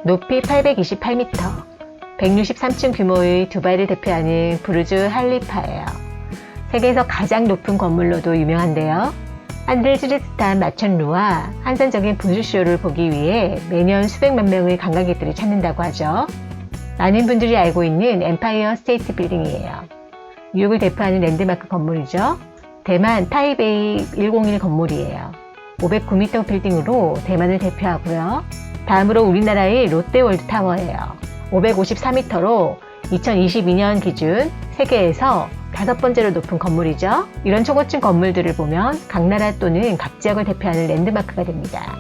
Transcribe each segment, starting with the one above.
높이 828m, 163층 규모의 두바이를 대표하는 부르주 할리파예요. 세계에서 가장 높은 건물로도 유명한데요. 하늘을 찌를 듯한 마천루와 환상적인 분수쇼를 보기 위해 매년 수백만 명의 관광객들이 찾는다고 하죠. 많은 분들이 알고 있는 엠파이어 스테이트 빌딩이에요. 뉴욕을 대표하는 랜드마크 건물이죠. 대만 타이베이 101 건물이에요. 509m 빌딩으로 대만을 대표하고요. 다음으로 우리나라의 롯데월드 타워예요. 554m로 2022년 기준 세계에서 5번째로 높은 건물이죠. 이런 초고층 건물들을 보면 각 나라 또는 각 지역을 대표하는 랜드마크가 됩니다.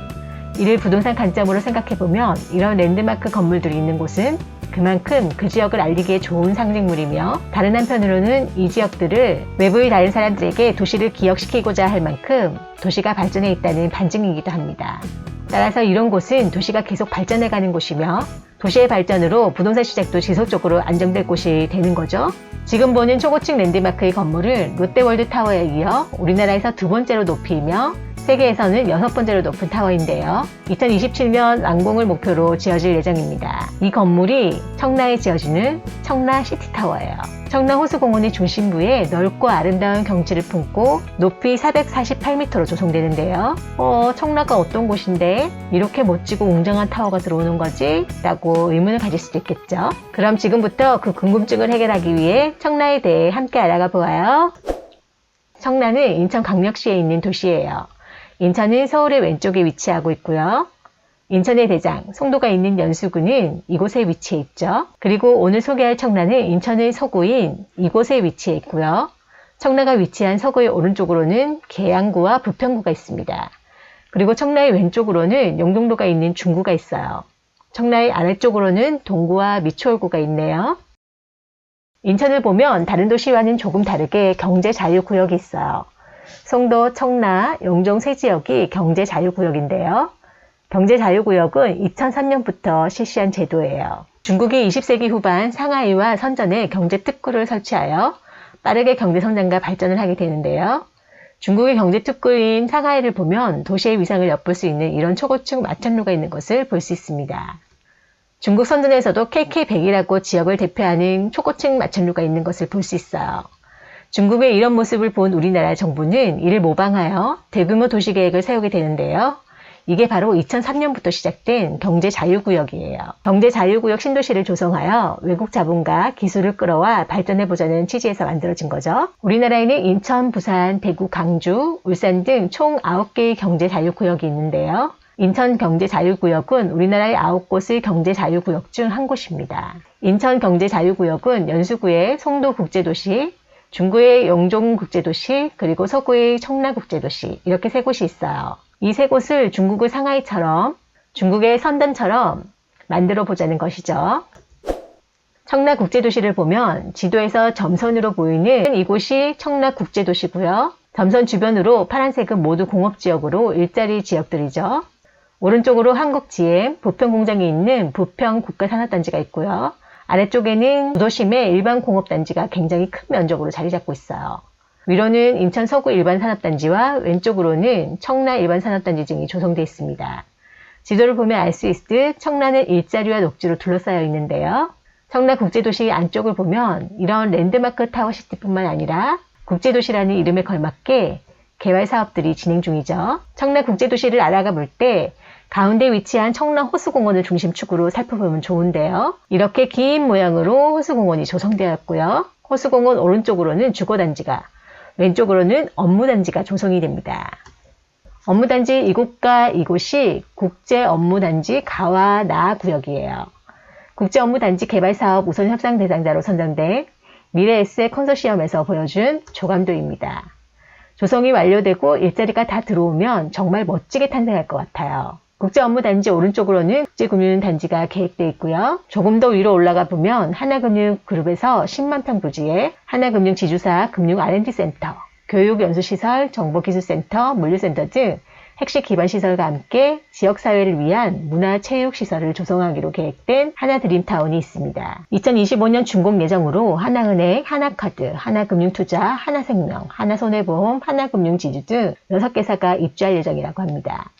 이를 부동산 관점으로 생각해보면 이런 랜드마크 건물들이 있는 곳은 그만큼 그 지역을 알리기에 좋은 상징물이며, 다른 한편으로는 이 지역들을 외부의 다른 사람들에게 도시를 기억시키고자 할 만큼 도시가 발전해 있다는 반증이기도 합니다. 따라서 이런 곳은 도시가 계속 발전해가는 곳이며 도시의 발전으로 부동산 시장도 지속적으로 안정될 곳이 되는 거죠. 지금 보는 초고층 랜드마크의 건물은 롯데월드 타워에 이어 우리나라에서 2번째로 높이며 세계에서는 6번째로 높은 타워인데요. 2027년 완공을 목표로 지어질 예정입니다. 이 건물이 청라에 지어지는 청라 시티타워예요. 청라 호수공원의 중심부에 넓고 아름다운 경치를 품고 높이 448m로 조성되는데요. 청라가 어떤 곳인데 이렇게 멋지고 웅장한 타워가 들어오는 거지? 라고 의문을 가질 수도 있겠죠. 그럼 지금부터 그 궁금증을 해결하기 위해 청라에 대해 함께 알아가 보아요. 청라는 인천광역시에 있는 도시예요. 인천은 서울의 왼쪽에 위치하고 있고요. 인천의 대장, 송도가 있는 연수구는 이곳에 위치해 있죠. 그리고 오늘 소개할 청라는 인천의 서구인 이곳에 위치해 있고요. 청라가 위치한 서구의 오른쪽으로는 계양구와 부평구가 있습니다. 그리고 청라의 왼쪽으로는 영종도가 있는 중구가 있어요. 청라의 아래쪽으로는 동구와 미추홀구가 있네요. 인천을 보면 다른 도시와는 조금 다르게 경제자유구역이 있어요. 송도, 청라, 영종 세 지역이 경제자유구역인데요. 경제자유구역은 2003년부터 실시한 제도예요. 중국이 20세기 후반 상하이와 선전에 경제특구를 설치하여 빠르게 경제성장과 발전을 하게 되는데요. 중국의 경제특구인 상하이를 보면 도시의 위상을 엿볼 수 있는 이런 초고층 마천루가 있는 것을 볼 수 있습니다. 중국 선전에서도 KK100이라고 지역을 대표하는 초고층 마천루가 있는 것을 볼 수 있어요. 중국의 이런 모습을 본 우리나라 정부는 이를 모방하여 대규모 도시계획을 세우게 되는데요. 이게 바로 2003년부터 시작된 경제자유구역이에요. 경제자유구역 신도시를 조성하여 외국 자본과 기술을 끌어와 발전해보자는 취지에서 만들어진 거죠. 우리나라에는 인천, 부산, 대구, 강주, 울산 등 총 9개의 경제자유구역이 있는데요. 인천 경제자유구역은 우리나라의 9곳의 경제자유구역 중 한 곳입니다. 인천 경제자유구역은 연수구의 송도국제도시, 중구의 영종국제도시, 그리고 서구의 청라국제도시, 이렇게 3곳이 있어요. 이 3곳을 중국의 상하이처럼, 중국의 선전처럼 만들어 보자는 것이죠. 청라국제도시를 보면 지도에서 점선으로 보이는 이곳이 청라국제도시고요. 점선 주변으로 파란색은 모두 공업지역으로 일자리 지역들이죠. 오른쪽으로 한국GM, 부평공장이 있는 부평국가산업단지가 있고요. 아래쪽에는 도심의 일반 공업단지가 굉장히 큰 면적으로 자리 잡고 있어요. 위로는 인천 서구 일반산업단지와 왼쪽으로는 청라 일반산업단지 등이 조성되어 있습니다. 지도를 보면 알 수 있듯 청라는 일자리와 녹지로 둘러싸여 있는데요. 청라 국제도시 안쪽을 보면 이런 랜드마크 타워시티뿐만 아니라 국제도시라는 이름에 걸맞게 개발 사업들이 진행 중이죠. 청라 국제도시를 알아가 볼 때 가운데 위치한 청라 호수공원을 중심축으로 살펴보면 좋은데요. 이렇게 긴 모양으로 호수공원이 조성되었고요. 호수공원 오른쪽으로는 주거단지가, 왼쪽으로는 업무단지가 조성이 됩니다. 업무단지 이곳과 이곳이 국제업무단지 가와나 구역이에요. 국제업무단지 개발사업 우선 협상 대상자로 선정된 미래에셋 컨소시엄에서 보여준 조감도입니다. 조성이 완료되고 일자리가 다 들어오면 정말 멋지게 탄생할 것 같아요. 국제업무단지 오른쪽으로는 국제금융단지가 계획되어 있고요. 조금 더 위로 올라가 보면 하나금융그룹에서 10만 평 부지에 하나금융 지주사 금융 R&D센터, 교육연수시설, 정보기술센터, 물류센터 등 핵심 기반시설과 함께 지역사회를 위한 문화체육시설을 조성하기로 계획된 하나드림타운이 있습니다. 2025년 준공 예정으로 하나은행, 하나카드, 하나금융투자, 하나생명, 하나손해보험, 하나금융지주 등 6개사가 입주할 예정이라고 합니다.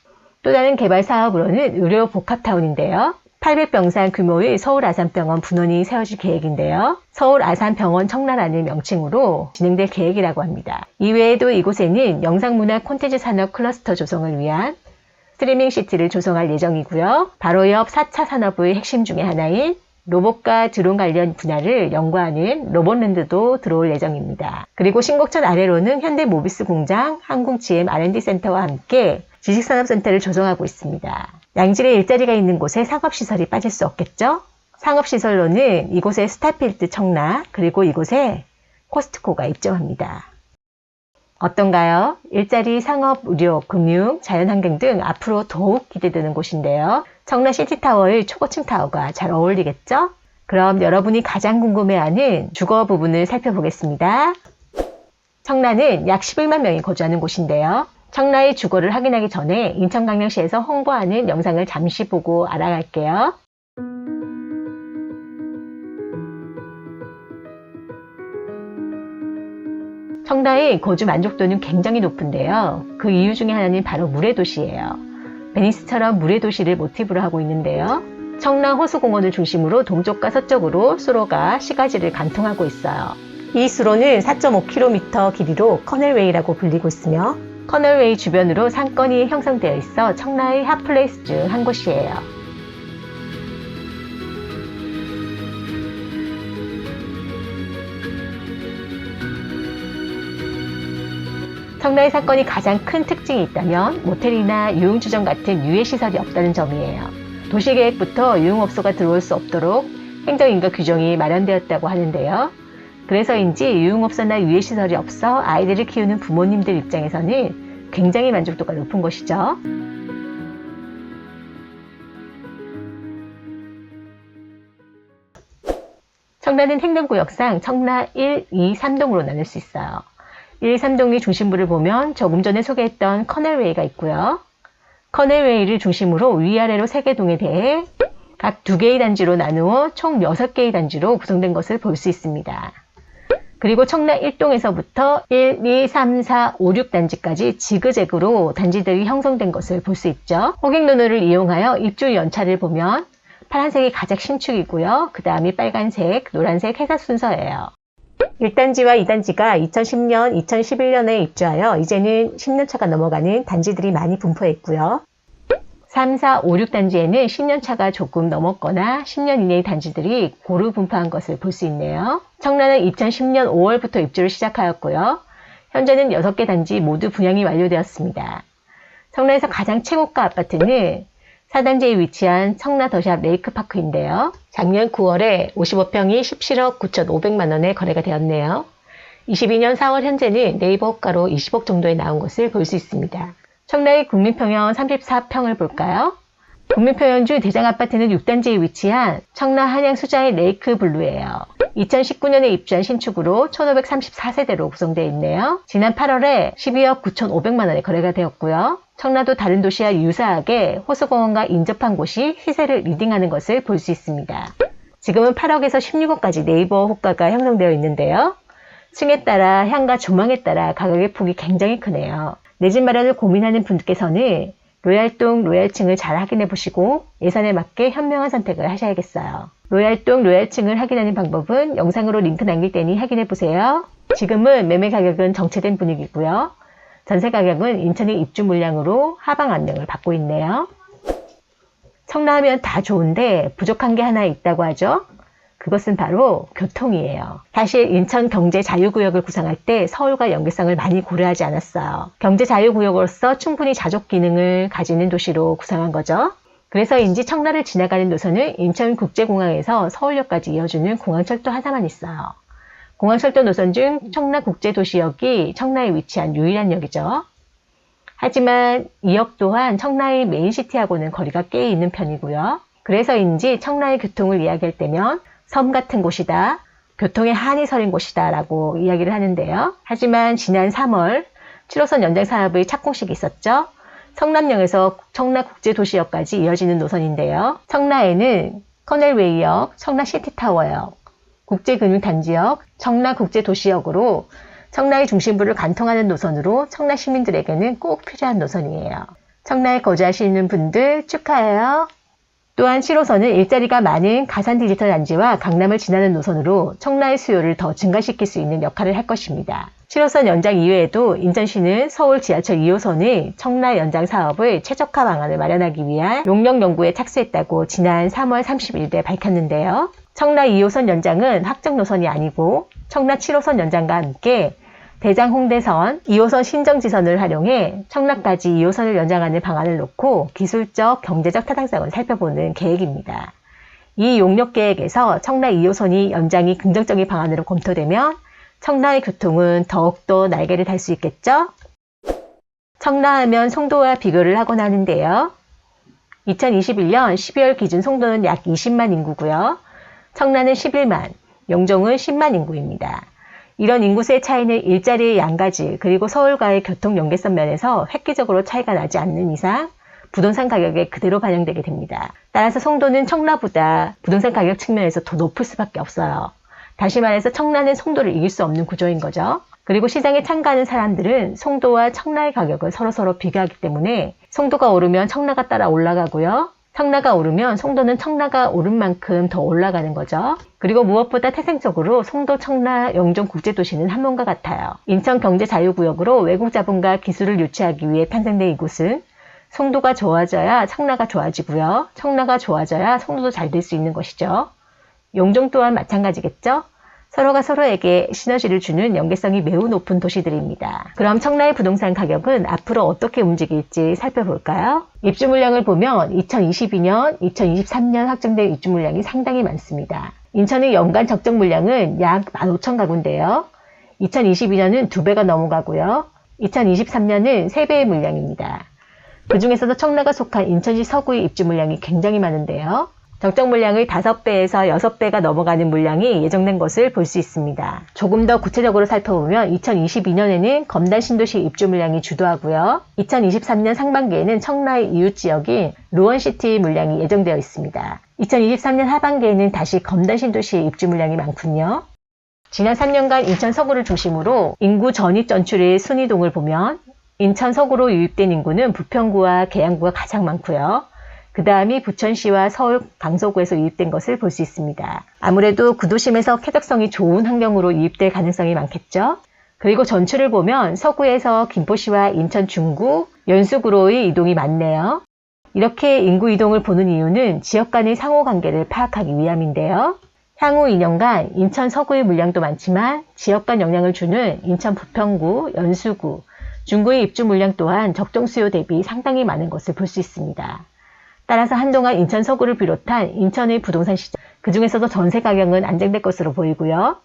또 다른 개발 사업으로는 의료 복합타운인데요. 800병상 규모의 서울 아산병원 분원이 세워질 계획인데요. 서울 아산병원 청라라는 명칭으로 진행될 계획이라고 합니다. 이외에도 이곳에는 영상문화 콘텐츠 산업 클러스터 조성을 위한 스트리밍 시티를 조성할 예정이고요. 바로 옆 4차 산업의 핵심 중에 하나인 로봇과 드론 관련 분야를 연구하는 로봇랜드도 들어올 예정입니다. 그리고 신곡천 아래로는 현대모비스 공장, 한국-GM R&D 센터와 함께 지식산업센터를 조성하고 있습니다. 양질의 일자리가 있는 곳에 상업시설이 빠질 수 없겠죠? 상업시설로는 이곳에 스타필드 청라, 그리고 이곳에 코스트코가 입점합니다. 어떤가요? 일자리, 상업, 의료, 금융, 자연환경 등 앞으로 더욱 기대되는 곳인데요. 청라 시티타워의 초고층 타워가 잘 어울리겠죠? 그럼 여러분이 가장 궁금해하는 주거 부분을 살펴보겠습니다. 청라는 약 11만 명이 거주하는 곳인데요. 청라의 주거를 확인하기 전에 인천광역시에서 홍보하는 영상을 잠시 보고 알아갈게요. 청라의 거주 만족도는 굉장히 높은데요. 그 이유 중에 하나는 바로 물의 도시예요. 베니스처럼 물의 도시를 모티브로 하고 있는데요. 청라 호수공원을 중심으로 동쪽과 서쪽으로 수로가 시가지를 관통하고 있어요. 이 수로는 4.5km 길이로 커넬웨이라고 불리고 있으며 커넬웨이 주변으로 상권이 형성되어 있어 청라의 핫플레이스 중 한 곳이에요. 청라의 상권이 가장 큰 특징이 있다면 모텔이나 유흥주점 같은 유해시설이 없다는 점이에요. 도시계획부터 유흥업소가 들어올 수 없도록 행정인가 규정이 마련되었다고 하는데요. 그래서인지 유흥업소나 유해시설이 없어 아이들을 키우는 부모님들 입장에서는 굉장히 만족도가 높은 것이죠. 청라는 행정구역상 청라 1, 2, 3동으로 나눌 수 있어요. 1, 3동의 중심부를 보면 조금 전에 소개했던 커넬웨이가 있고요. 커넬웨이를 중심으로 위아래로 3개 동에 대해 각 2개의 단지로 나누어 총 6개의 단지로 구성된 것을 볼 수 있습니다. 그리고 청라 1동에서부터 1, 2, 3, 4, 5, 6단지까지 지그재그로 단지들이 형성된 것을 볼 수 있죠. 호객노선을 이용하여 입주 연차를 보면 파란색이 가장 신축이고요. 그 다음이 빨간색, 노란색 해서 순서예요. 1단지와 2단지가 2010년, 2011년에 입주하여 이제는 10년차가 넘어가는 단지들이 많이 분포해 있고요. 3, 4, 5, 6단지에는 10년차가 조금 넘었거나 10년 이내의 단지들이 고루 분포한 것을 볼 수 있네요. 청라는 2010년 5월부터 입주를 시작하였고요. 현재는 6개 단지 모두 분양이 완료되었습니다. 청라에서 가장 최고가 아파트는 4단지에 위치한 청라 더샵 레이크파크인데요. 작년 9월에 55평이 17억 9,500만 원에 거래가 되었네요. 22년 4월 현재는 네이버 호가로 20억 정도에 나온 것을 볼 수 있습니다. 청라의 국민평형 34평을 볼까요? 국민평형주 대장아파트는 6단지에 위치한 청라 한양 수자의 레이크블루예요. 2019년에 입주한 신축으로 1534세대로 구성되어 있네요. 지난 8월에 12억 9,500만 원에 거래가 되었고요. 청라도 다른 도시와 유사하게 호수공원과 인접한 곳이 시세를 리딩하는 것을 볼 수 있습니다. 지금은 8억에서 16억까지 네이버 호가가 형성되어 있는데요. 층에 따라 향과 조망에 따라 가격의 폭이 굉장히 크네요. 내 집 마련을 고민하는 분께서는 로얄동 로얄층을 잘 확인해 보시고 예산에 맞게 현명한 선택을 하셔야겠어요. 로얄동 로얄층을 확인하는 방법은 영상으로 링크 남길 테니 확인해 보세요. 지금은 매매 가격은 정체된 분위기고요. 전세 가격은 인천의 입주 물량으로 하방 안정을 받고 있네요. 청라하면 다 좋은데 부족한 게 하나 있다고 하죠. 그것은 바로 교통이에요. 사실 인천 경제자유구역을 구상할 때 서울과 연계성을 많이 고려하지 않았어요. 경제자유구역으로서 충분히 자족 기능을 가지는 도시로 구상한 거죠. 그래서인지 청라를 지나가는 노선은 인천국제공항에서 서울역까지 이어주는 공항철도 하나만 있어요. 공항철도 노선 중 청라국제도시역이 청라에 위치한 유일한 역이죠. 하지만 이 역 또한 청라의 메인시티하고는 거리가 꽤 있는 편이고요. 그래서인지 청라의 교통을 이야기할 때면 섬 같은 곳이다, 교통에 한이 서린 곳이다 라고 이야기를 하는데요. 하지만 지난 3월 7호선 연장 사업의 착공식이 있었죠. 성남역에서 청라국제도시역까지 이어지는 노선인데요. 청라에는 커넬웨이역, 청라시티타워역, 국제금융단지역, 청라국제도시역으로 청라의 중심부를 관통하는 노선으로 청라 시민들에게는 꼭 필요한 노선이에요. 청라에 거주하시는 분들 축하해요. 또한 7호선은 일자리가 많은 가산 디지털 단지와 강남을 지나는 노선으로 청라의 수요를 더 증가시킬 수 있는 역할을 할 것입니다. 7호선 연장 이외에도 인천시는 서울 지하철 2호선의 청라 연장 사업의 최적화 방안을 마련하기 위한 용역 연구에 착수했다고 지난 3월 30일에 밝혔는데요. 청라 2호선 연장은 확정 노선이 아니고 청라 7호선 연장과 함께 대장 홍대선 2호선 신정지선을 활용해 청라까지 2호선을 연장하는 방안을 놓고 기술적, 경제적 타당성을 살펴보는 계획입니다. 이 용역 계획에서 청라 2호선이 연장이 긍정적인 방안으로 검토되면 청라의 교통은 더욱더 날개를 달 수 있겠죠? 청라하면 송도와 비교를 하곤 하는데요. 2021년 12월 기준 송도는 약 20만 인구고요. 청라는 11만, 영종은 10만 인구입니다. 이런 인구수의 차이는 일자리의 양가지 그리고 서울과의 교통 연계성 면에서 획기적으로 차이가 나지 않는 이상 부동산 가격에 그대로 반영되게 됩니다. 따라서 송도는 청라보다 부동산 가격 측면에서 더 높을 수밖에 없어요. 다시 말해서 청라는 송도를 이길 수 없는 구조인 거죠. 그리고 시장에 참가하는 사람들은 송도와 청라의 가격을 서로 비교하기 때문에 송도가 오르면 청라가 따라 올라가고요. 청라가 오르면 송도는 청라가 오른 만큼 더 올라가는 거죠. 그리고 무엇보다 태생적으로 송도, 청라, 영종 국제도시는 한 몸과 같아요. 인천경제자유구역으로 외국 자본과 기술을 유치하기 위해 탄생된 이곳은 송도가 좋아져야 청라가 좋아지고요. 청라가 좋아져야 송도도 잘 될 수 있는 것이죠. 영종 또한 마찬가지겠죠. 서로가 서로에게 시너지를 주는 연계성이 매우 높은 도시들입니다. 그럼 청라의 부동산 가격은 앞으로 어떻게 움직일지 살펴볼까요? 입주 물량을 보면 2022년, 2023년 확정된 입주 물량이 상당히 많습니다. 인천의 연간 적정 물량은 약 15,000가구인데요. 2022년은 2배가 넘어가고요. 2023년은 3배의 물량입니다. 그 중에서도 청라가 속한 인천시 서구의 입주 물량이 굉장히 많은데요. 적정 물량의 5배에서 6배가 넘어가는 물량이 예정된 것을 볼 수 있습니다. 조금 더 구체적으로 살펴보면 2022년에는 검단 신도시 입주 물량이 주도하고요. 2023년 상반기에는 청라의 이웃 지역인 루원시티 물량이 예정되어 있습니다. 2023년 하반기에는 다시 검단 신도시의 입주 물량이 많군요. 지난 3년간 인천 서구를 중심으로 인구 전입 전출의 순이동을 보면 인천 서구로 유입된 인구는 부평구와 계양구가 가장 많고요. 그 다음이 부천시와 서울 강서구에서 유입된 것을 볼 수 있습니다. 아무래도 구도심에서 쾌적성이 좋은 환경으로 유입될 가능성이 많겠죠. 그리고 전출을 보면 서구에서 김포시와 인천 중구, 연수구로의 이동이 많네요. 이렇게 인구 이동을 보는 이유는 지역 간의 상호관계를 파악하기 위함인데요. 향후 2년간 인천 서구의 물량도 많지만 지역 간 영향을 주는 인천 부평구, 연수구, 중구의 입주 물량 또한 적정 수요 대비 상당히 많은 것을 볼 수 있습니다. 따라서 한동안 인천 서구를 비롯한 인천의 부동산 시장, 그 중에서도 전세 가격은 안정될 것으로 보이고요.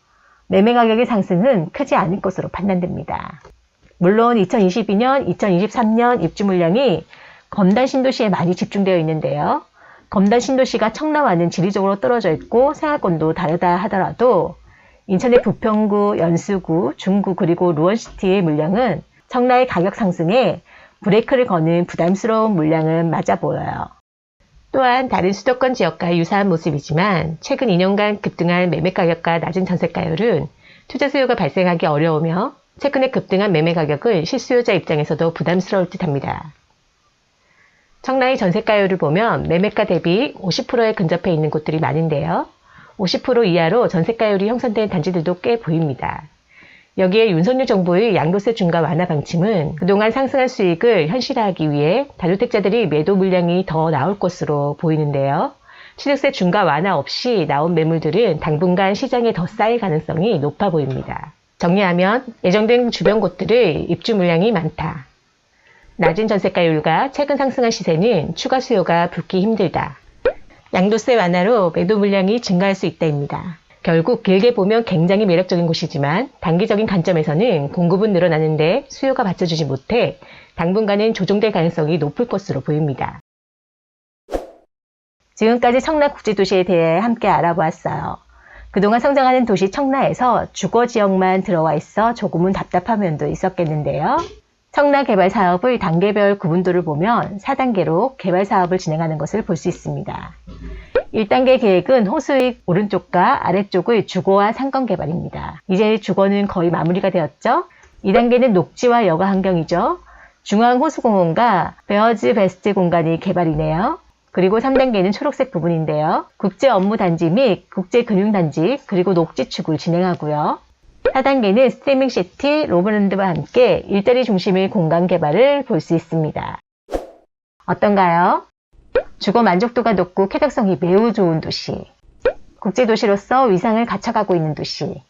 매매 가격의 상승은 크지 않을 것으로 판단됩니다. 물론 2022년, 2023년 입주 물량이 검단 신도시에 많이 집중되어 있는데요. 검단 신도시가 청라와는 지리적으로 떨어져 있고 생활권도 다르다 하더라도 인천의 부평구, 연수구, 중구 그리고 루원시티의 물량은 청라의 가격 상승에 브레이크를 거는 부담스러운 물량은 맞아 보여요. 또한 다른 수도권 지역과 유사한 모습이지만 최근 2년간 급등한 매매 가격과 낮은 전세가율은 투자 수요가 발생하기 어려우며 최근에 급등한 매매 가격은 실수요자 입장에서도 부담스러울 듯합니다. 청라의 전세가율을 보면 매매가 대비 50%에 근접해 있는 곳들이 많은데요. 50% 이하로 전세가율이 형성된 단지들도 꽤 보입니다. 여기에 윤석열 정부의 양도세 중과 완화 방침은 그동안 상승한 수익을 현실화하기 위해 다주택자들이 매도 물량이 더 나올 것으로 보이는데요. 취득세 중과 완화 없이 나온 매물들은 당분간 시장에 더 쌓일 가능성이 높아 보입니다. 정리하면 예정된 주변 곳들의 입주 물량이 많다. 낮은 전세가율과 최근 상승한 시세는 추가 수요가 붙기 힘들다. 양도세 완화로 매도 물량이 증가할 수 있다입니다. 결국 길게 보면 굉장히 매력적인 곳이지만 단기적인 관점에서는 공급은 늘어나는데 수요가 받쳐주지 못해 당분간은 조정될 가능성이 높을 것으로 보입니다. 지금까지 청라국제도시에 대해 함께 알아보았어요. 그동안 성장하는 도시 청라에서 주거지역만 들어와 있어 조금은 답답한 면도 있었겠는데요. 청라 개발 사업의 단계별 구분도를 보면 4단계로 개발 사업을 진행하는 것을 볼 수 있습니다. 1단계 계획은 호수의 오른쪽과 아래쪽의 주거와 상권 개발입니다. 이제 주거는 거의 마무리가 되었죠. 2단계는 녹지와 여가 환경이죠. 중앙 호수공원과 베어즈 베스트 공간의 개발이네요. 그리고 3단계는 초록색 부분인데요. 국제 업무 단지 및 국제 금융 단지, 그리고 녹지 축을 진행하고요. 4단계는 스트리밍 시티 로브랜드와 함께 일자리 중심의 공간 개발을 볼 수 있습니다. 어떤가요? 주거 만족도가 높고 쾌적성이 매우 좋은 도시. 국제도시로서 위상을 갖춰가고 있는 도시.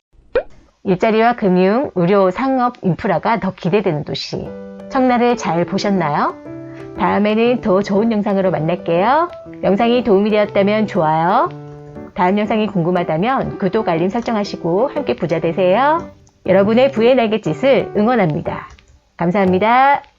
일자리와 금융, 의료, 상업, 인프라가 더 기대되는 도시. 청라를 잘 보셨나요? 다음에는 더 좋은 영상으로 만날게요. 영상이 도움이 되었다면 좋아요. 다음 영상이 궁금하다면 구독, 알림 설정하시고 함께 부자 되세요. 여러분의 부의 날갯짓을 응원합니다. 감사합니다.